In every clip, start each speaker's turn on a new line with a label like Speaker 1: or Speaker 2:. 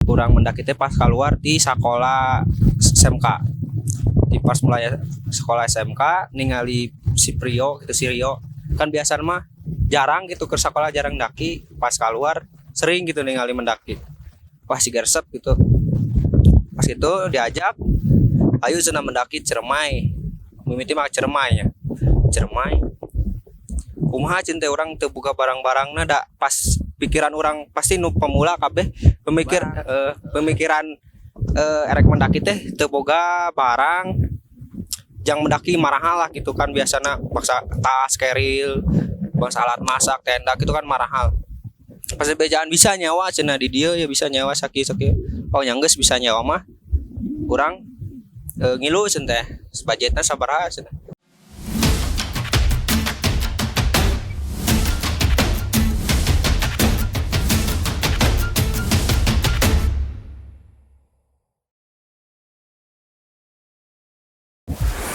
Speaker 1: kurang mendaki teh pas keluar di sekolah SMK. Di pas mulai sekolah SMK ningali si Prio gitu, si Rio kan biasa mah jarang gitu ke sekolah, jarang daki. Pas keluar sering gitu ningali mendaki, wah si gersep gitu. Pas itu diajak, ayo cenah mendaki Ciremai, mimiti mah Ciremai ya, Ciremai kumaha cinta orang teu buka barang-barangna da pas pikiran orang pasti nu pemula kabeh pemikiran erek mendaki teh teu boga barang jang mendaki marahal lah gitu kan, biasana paksa tas keril bangsa alat masak tenda gitu kan marahal. Pas bejaan bisa nyawa cenah di dieu ya, bisa nyawa sakit oh nya geus bisa nyawa mah urang ngilu cenah teh budgetna sabaraha cenah.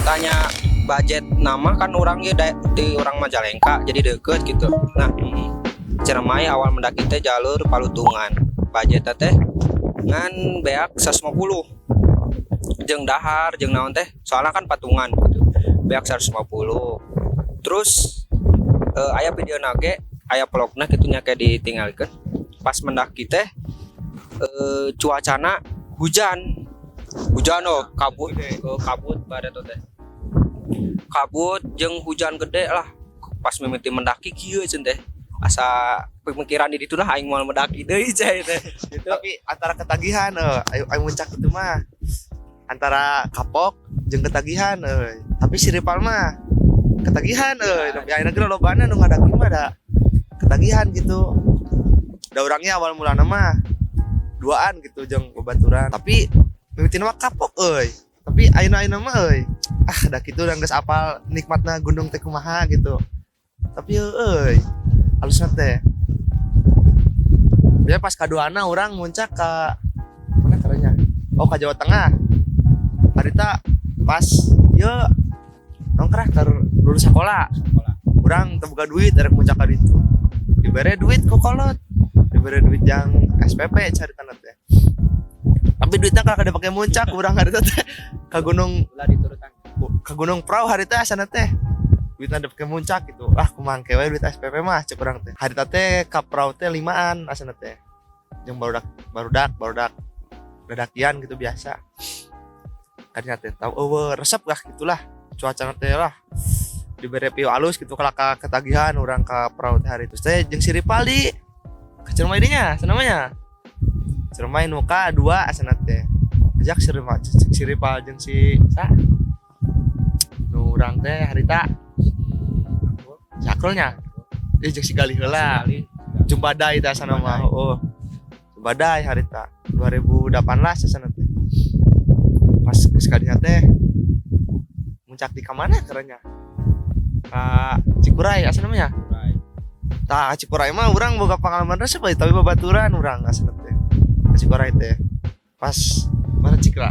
Speaker 1: Tanya budget nama kan orangnya di orang Majalengka jadi deket gitu. Nah Ciremai awal mendaki teh jalur Palutungan, budget teh ngan beak 150 jeung dahar jeung naon teh soalnya kan patungan gitu, beak 150. Terus aya video nage aya vlogna gitu nya kayak ditinggalkeun pas mendaki teh cuacana hujan oh kabut pada tuh teh kabut jeung hujan gede lah pas mimiti mendaki kieu ceun teh asa pemikiran di ditu lah aing moal mendaki deui cai teh gitu.
Speaker 2: Tapi antara ketagihan ayo muncak itu mah antara kapok jeung ketagihan tapi si Ripal mah ketagihan tapi akhirnya geus lobana nu ngadaki mah da ketagihan gitu. Da urangnya awal mulana mah duaan gitu jeung babaturan tapi mimitina mah kapok tapi ayeuna mah da kitu urang geus apal nikmatna gunung teh kumaha gitu. Tapi halusna teh biar pas kaduana urang muncak ka mana caranya ka Jawa Tengah harita pas ieu nongkrah keur lulus sekolah urang teu boga duit erek muncak ka ditu dibere duit ku kolot dibere duit yang SPP caritana teh. Tapi duitnya kalau kada pakai muncak urang harita teh ka gunung
Speaker 1: ulah diturutan
Speaker 2: ka gunung Prau harita asana teh duitnya ada pakai muncak gitu. Kumangke we duit SPP mah cek urang teh. Harita teh ka Prau teh 5an asana teh. Jeung barudak dadakian gitu biasa. Kadinya teh tahu resep lah gitulah cuaca teh lah. Dibere pieu alus gitu kalaka ketagihan urang ka Prau teh hari itu. Teh jeung si Ripaldi ka Ciremai dinya sanamanya. Ciremai nuka 2 asana teh. Ajak si Ripal jeung si sa. Nu urang teh harita Sakrulnya jeung si Galih heula. Jumbadai teh asana mah. Jumbadai harita 2018 asana teh. Pas geus kadinya teh muncak di ka mana kerennya? Ka Cikuray asana namanya. Tah Cikuray mah urang boga pengalaman resep tapi babaturan urang asana teh. Cikuray teh pas mana Cikra.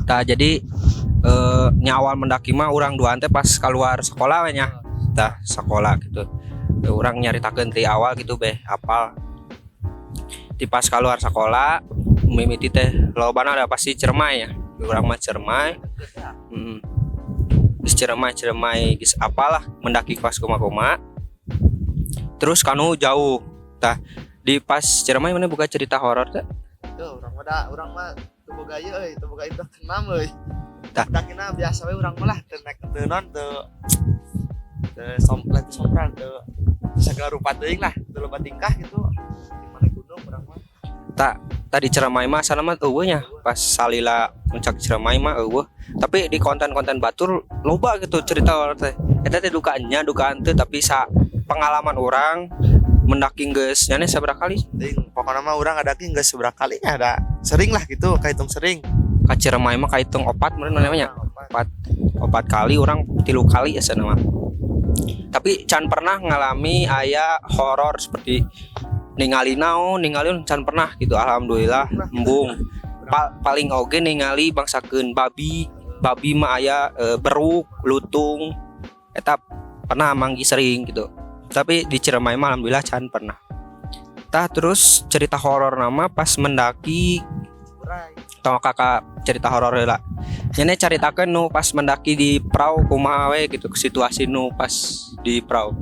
Speaker 1: Tah jadi nya awal mendaki mah urang duaan teh pas keluar sekolah we nya. Tah sekolah gitu. Urang nyaritakeun ti awal gitu beh apal. Di pas keluar sekolah mimiti teh lobana ada pasti Ciremai ya. Urang mah Ciremai. Geus Ciremai geus apalah mendaki pas koma-koma. Terus kanu jauh. Tah di pas Ciremai mana buka cerita horor teh?
Speaker 2: Tuh urang mah teu boga ieu teu boga indah kenam
Speaker 1: Tah
Speaker 2: dakina biasa we urang mah lah teu naik teu non teu sompran teu sagala rupa teuing lah teu loba tingkah gitu di mana gunung urang mah.
Speaker 1: Tadi Ciremai mah sana mah eueuh nya pas salila muncak Ciremai mah eueuh. Tapi di konten-konten batur loba gitu cerita horor teh. Eta teh dukaan teh tapi sa pengalaman orang mendaki geus nya sabaraha kali?
Speaker 2: Ting pokona mah urang ngadaki geus sabaraha kalinya ada sering lah gitu kahitung sering.
Speaker 1: Ka Ciremai mah kahitung 4 meureun namanya. 4 kali orang 3 kali ya sana mah. Tapi can pernah ngalami aya horor seperti ningali can pernah gitu alhamdulillah embung. Paling oge ningali bangsakeun babi mah aya beruk, lutung eta pernah manggi sering gitu. Tapi di Ciremai mah alhamdulillah can pernah. Tah terus cerita horor nama pas mendaki
Speaker 2: Urai.
Speaker 1: tong kakak cerita horor heula. Nyene caritakeun nu pas mendaki di perahu kumaha we gitu situasi nu pas di perahu.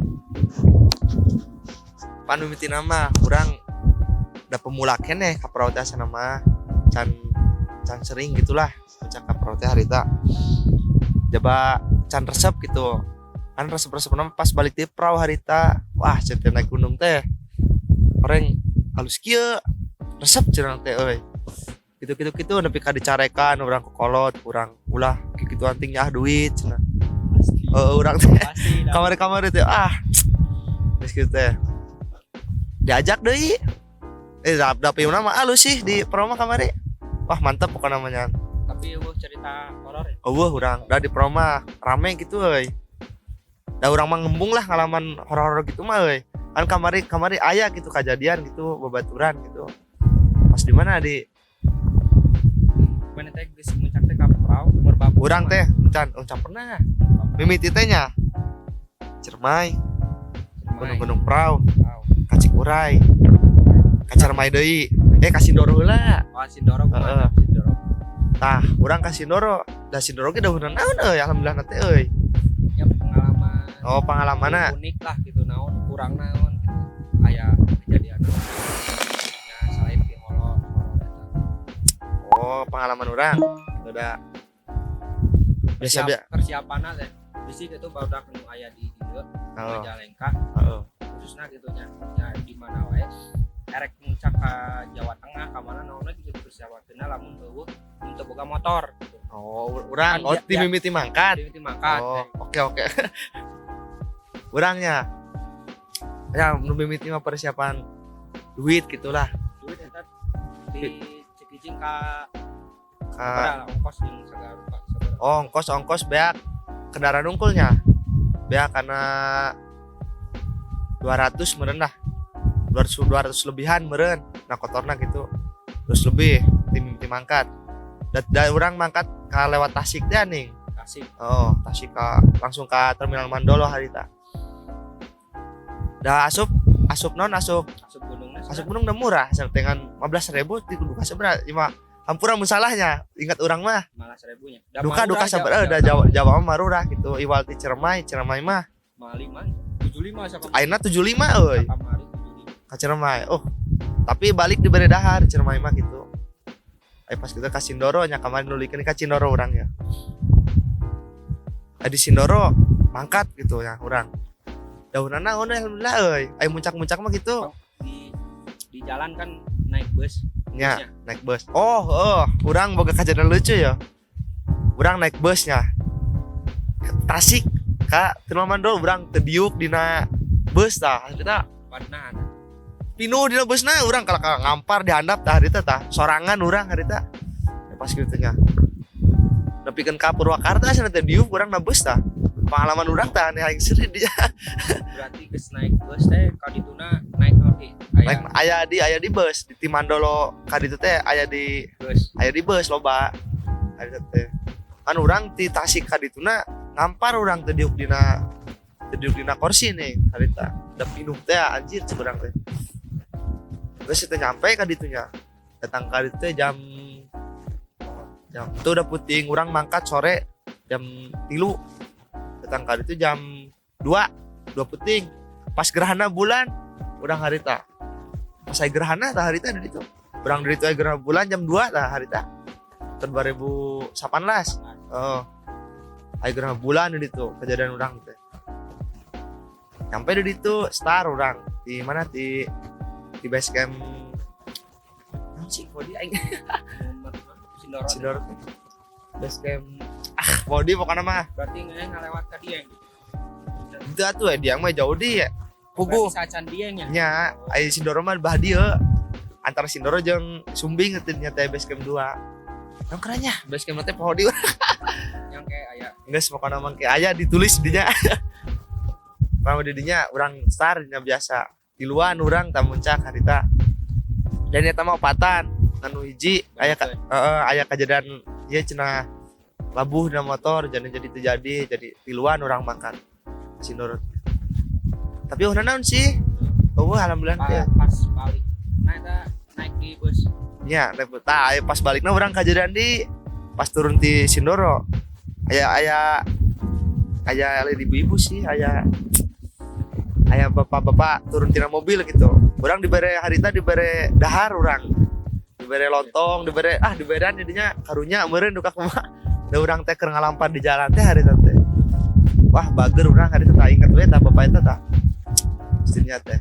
Speaker 2: Panu mimiti nama urang da pemula keneh ka perahu teh asana mah can sering gitulah puncak ka perahu teh harita. Coba can resep gitu. Kan resep-resep nama pas balik di perahu harita. Wah, ceuk naik gunung teh. Orang halus kieu resep cenah teh euy. Gitu nepi ka dicarekan urang kokolot urang ulah kitu anting nyah duit cenah. Urang teh
Speaker 1: Pasti
Speaker 2: kamar teh geus kitu teh. Diajak deui. Dapet nama alus sih di promo kamari. Wah, mantap pokoknya namanya.
Speaker 1: tapi cerita horor ya.
Speaker 2: Urang da di promo rame gitu euy. Da urang mah ngembung lah ngalaman horor gitu mah euy. Kan kamari aya gitu kejadian gitu babaturan gitu. Pas di mana di
Speaker 1: Mana teh geus muncak teh ka perahu umur babu.
Speaker 2: urang teh can pernah. Mimiti teh nya Ciremai, gunung perahu, kacik urai, kacermai deui. Ka Sindoro heula.
Speaker 1: Oh, Sindoro.
Speaker 2: Heeh.
Speaker 1: Sindoro.
Speaker 2: Tah, urang ka Sindoro. Da Sindoro ge dahunan naon euy alhamdulillah na teh euy.
Speaker 1: Ya pengalaman.
Speaker 2: Oh, pengalamanna.
Speaker 1: Unik lah gitu naon kurang naon gitu. Aya kejadian. Ya selain di horor eta.
Speaker 2: Oh, pengalaman urang. Udah biasa
Speaker 1: Persiapanna teh. Bisi itu barudak nu aya di dieu
Speaker 2: Oh,
Speaker 1: Majalengka
Speaker 2: heeh.
Speaker 1: khususna gitu nya. Ya di mana wae erek muncak ka Jawa Tengah ka mana naonna gitu persiapanna lamun eueuh untuk boga motor gitu.
Speaker 2: Oh, urang
Speaker 1: Kan
Speaker 2: ti mimiti mangkat.
Speaker 1: Di mangkat.
Speaker 2: Oh, oke. Urangnya. Ya, nu mimiti mah persiapan duit gitulah.
Speaker 1: Duit eta di Cikijing ka
Speaker 2: Ka
Speaker 1: ongkos jeung sagala rupa sabaraha.
Speaker 2: ongkos beak kendaraan unggulnya. Beak karena 200 meureun lah. 200 lebihan meureun. Nah, kotorna gitu. Terus lebih tim mangkat. Dan urang mangkat ka lewat Tasik teh ning.
Speaker 1: Tasik.
Speaker 2: Oh, Tasik langsung ke terminal Mandolo harita. Da asup
Speaker 1: gunungna.
Speaker 2: gunung udah murah, dengan 15.000 di kudu ka sabaraha? Ima hampura musalahnya. Ingat urang mah.
Speaker 1: Malah 1000-nya.
Speaker 2: Duka sabaraha da Jawa mah marurah gitu. Iwal ti Ciremai mah
Speaker 1: Mah 75 siapa?
Speaker 2: ayeuna 75 euy.
Speaker 1: Kamari 75.
Speaker 2: Ka Ciremai. Oh, tapi balik di Beredahar Ciremai mah gitu. Pas kita ke Sindoro nya kemarin nulikeun ka Sindoro urangnya. Di Sindoro mangkat gitu ya urang. Daunana naon alhamdulillah euy. Aya muncak-muncak mah gitu.
Speaker 1: Di jalan kan naik bus.
Speaker 2: Nya, naik bus. Urang boga kajadian lucu ya. Urang naik busnya. Ke Tasik ka Terminal Mandolo urang teu diuk dina bus tah. Kita
Speaker 1: Padahal
Speaker 2: pinuh dina busna urang kalak ngampar dihandap tah harita tah. Sorangan urang harita. Ya, pas kitu nya. Nepikeun ka Purwakarta cenah teh diuk urang na bus tah. Pengalaman urang tah anu aing seri dia.
Speaker 1: berarti geus naik bus teh ka dituna naik naon
Speaker 2: Naik aya di bus di Timandolo ka ditu teh aya di bus loba. Harita teh. Kan urang ti Tasik ka dituna ngampar urang teh diuk dina kursi nih harita. Da pinuh teh anjir ceurang teh. Terus kita nyampe ka ditunya. Datang ka ditu teh jam itu udah puting urang mangkat sore jam 3. Datang ka ditu jam 2 puting. Pas gerhana bulan urang harita. Pas aya gerhana tah harita di ditu. Urang di ditu aya gerhana bulan jam 2 tah harita. Tahun 2018. Oh. Aya gerhana bulan di ditu kejadian urang teh. Sampai di ditu star urang di mana di base camp sih body aing Sindoro base camp body pokoknya mah
Speaker 1: berarti ngalewat ka Dieng
Speaker 2: itu atuh dia mah jauh di ya puguh
Speaker 1: sacan Dieng
Speaker 2: nya aya Sindoro mah bah dieu antara Sindoro jeung Sumbing nya teh base camp 2 yang kerennya base camp teh poho di
Speaker 1: yang kayak aya
Speaker 2: geus pokona mah kayak aya ditulis dinya pama di dinya urang star dinya biasa di luar urang ta muncak harita dan eta mah opatan anu hiji aya kejadian ieu cenah labuh dina motor jadi terjadi di luar orang makan Sindoro tapi naon sih alhamdulillah teh
Speaker 1: pas balik naik di bus.
Speaker 2: Nya pas baliknya orang kejadian di pas turun di Sindoro aya ibu-ibu sih aya bapak-bapak turun tina mobil gitu. Orang dibere harita dibere dahar orang dibere lontong dibere jadinya karunya meureun duka kumaha da urang teh keur ngalampar di jalan teh harita teh wah bager urang harita teh inget we tah bapak eta tah istrinya teh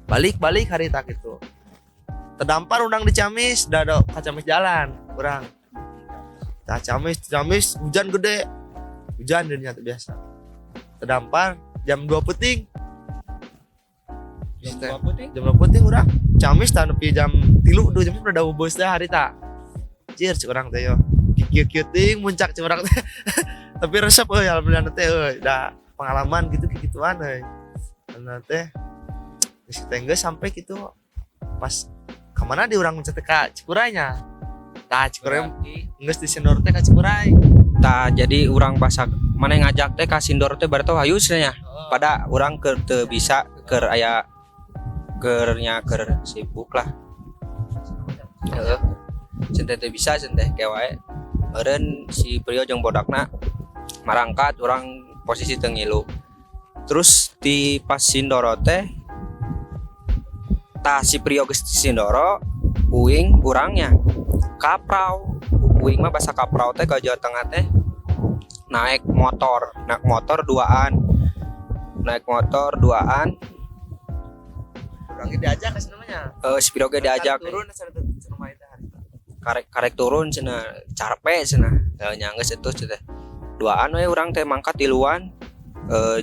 Speaker 2: balik harita gitu terdampar urang di Ciamis da ada ka Ciamis jalan urang tah Ciamis hujan gede hujan jadinya teh biasa terdampar jam 2 peuting jam 2 peuting urang Ciamis tah nepi jam 3 jam udah dawu bus teh harita cier cik urang teh yo kieu ting muncak cik urang teh tapi resep euy alhamdulillah teh euy da pengalaman gitu-gituan euy karena teh geus teh sampai gitu pas kemana di urang muncak teh ka Cikuraynya tah Cikuray geus di Sindor teh ka Cikuray
Speaker 1: Tah jadi urang pasak mana ngajak teh ka Sindor teh berarti hayu cenah pada urang keur teu bisa keur aya keurnya keur sibuk lah. Heeh. Cen teh bisa cen teh ke wae. Eureun si Prio jeung bodakna marangkat urang posisi teu ngilu. Terus di pas Sindoro teh tah si Prio geus di Sindoro uing urangnya kaprau. Uing mah bahasa kaprau teh ka Jawa Tengah teh naik motor duaan. Naik motor duaan.
Speaker 2: Urang diajak ka namanya.
Speaker 1: Si Prio ge diajak.
Speaker 2: Turun cenah rumah eta harita.
Speaker 1: Karek turun cenah carpe cenah. Nya geus etus teh. Duaan we urang teh mangkat di luan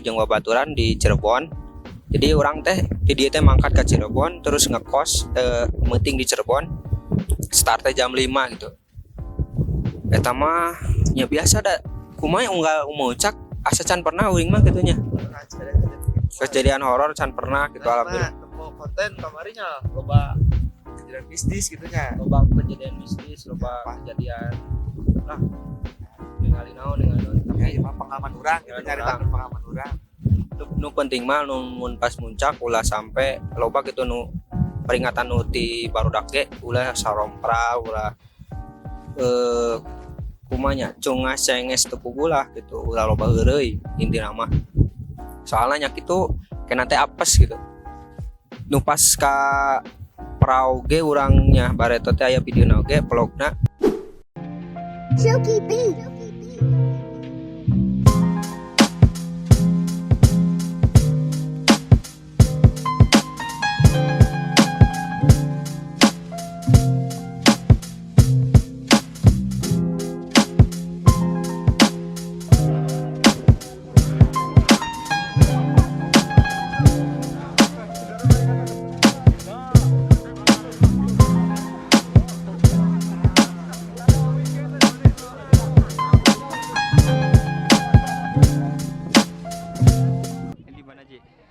Speaker 1: jeung babaturan di Cirebon. Jadi urang teh di dieu teh mangkat ka Cirebon terus ngekos meuting di Cirebon. Start teh jam 5 gitu. Eta mah nya biasa da kumaha unggal umucak asa can pernah uring mah kitu nya. Kejadian horor can pernah gitu alhamdulillah.
Speaker 2: Konten kamarinya loba kejadian mistis gitu nya.
Speaker 1: Loba kejadian mistis, loba kejadian lah ningali naon
Speaker 2: tapi mah pengalaman urang gitu nyaritakeun pengalaman urang.
Speaker 1: Nu penting mah mun pas muncak ulah sampai loba gitu nu peringatan nu ti barudak ge ulah sarompra ulah kumanya cungas cenges teu pugulah gitu ulah loba heureuy intina mah. Soalnya nya kitu kena teh apes gitu. Nu pas ka prau ge urangnya bareto teh aya videona ge vlogna
Speaker 3: Silky Beat.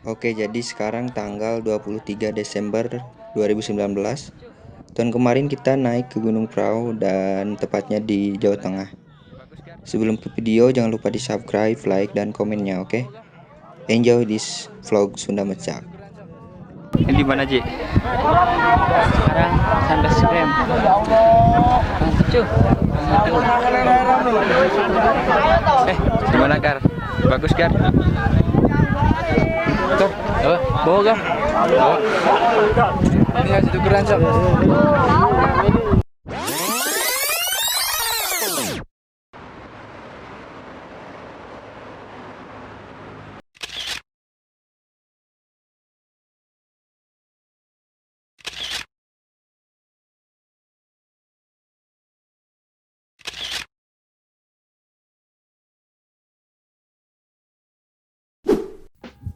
Speaker 4: Oke, jadi sekarang tanggal 23 Desember 2019. Tahun kemarin kita naik ke Gunung Prau dan tepatnya di Jawa Tengah. Sebelum ke video jangan lupa di subscribe, like, dan komennya, oke? Enjoy this vlog Sunda Mecak.
Speaker 1: Ini di mana Ji?
Speaker 5: Sekarang Sunbase Gram. Mantap cuy.
Speaker 1: Di mana Gar? Bagus Gar.
Speaker 5: Tuh, bawa Gar. Ini aja tukeran sob.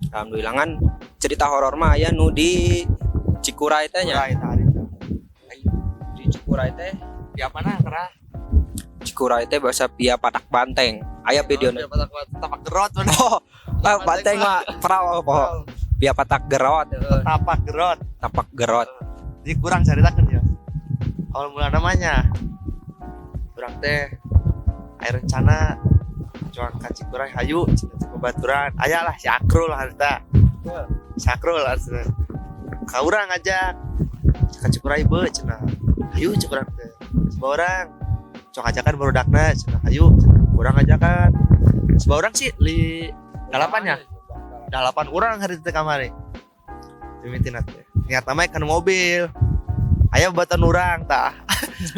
Speaker 1: Alhamdulillah kan cerita horor mah aya nu di Cikuray teh nya. Di Cikuray teh
Speaker 2: Di apana kerah?
Speaker 1: Cikuray teh bahasa Pia Patak Banteng. Aya videona.
Speaker 2: Tapak gerot bener.
Speaker 1: Oh, Banteng mah peraw po. Pia Patak Gerot.
Speaker 2: Tapak gerot.
Speaker 1: Tapak Gerot.
Speaker 2: Jadi kurang caritakeun ya. Awal mula namanya. Kurang teh air rencana cuan ka Cikuray hayu cenah babaturan. Aya lah si Akrul harita. Si Akrul harita. ka urang ngajak ka cukurai be cenah ayo cek urang teh sebuah orang cok ajakan barudakna cenah ayo urang ngajakan sebuah orang sih li dalapan ya dalapan orang hari teh kamari mimitina teh niat nama kan mobil aya batan urang tah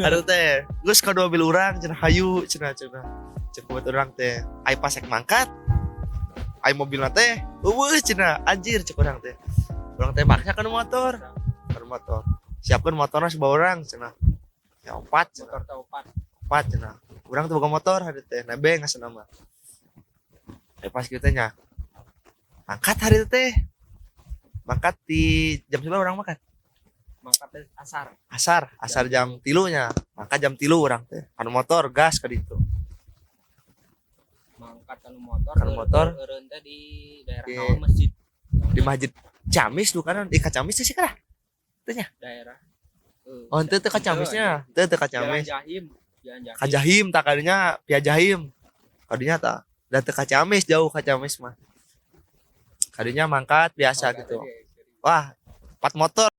Speaker 2: aduh teh geus ka mobil urang cenah hayu cenah cek buat urang teh ai pasek mangkat ai mobilna teh eueuh cenah anjir cek urang teh maksa kan motor siapkan motornya sebuah orang cenah ya opat cenah urang teh boga motor hari teh nebeng asa nama pas kita nya mangkat hari teh mangkat di jam 9 orang makan
Speaker 1: mangkat
Speaker 2: asar jam 3 nya mangkat jam 3 orang teh anu motor gas ka ditu
Speaker 1: mangkat kanu motor eureun teh di daerah naon masjid
Speaker 2: di masjid Camis tuh kan di Kacamis sih kah teh nya
Speaker 1: daerah
Speaker 2: oh teu teu Kacamisnya teu Kacamis
Speaker 1: Jalan
Speaker 2: Kajahim tak kadinya Pia Jahim kadinya tak dan teu Kacamis jauh Kacamis mah kadinya mangkat biasa gitu wah 4 motor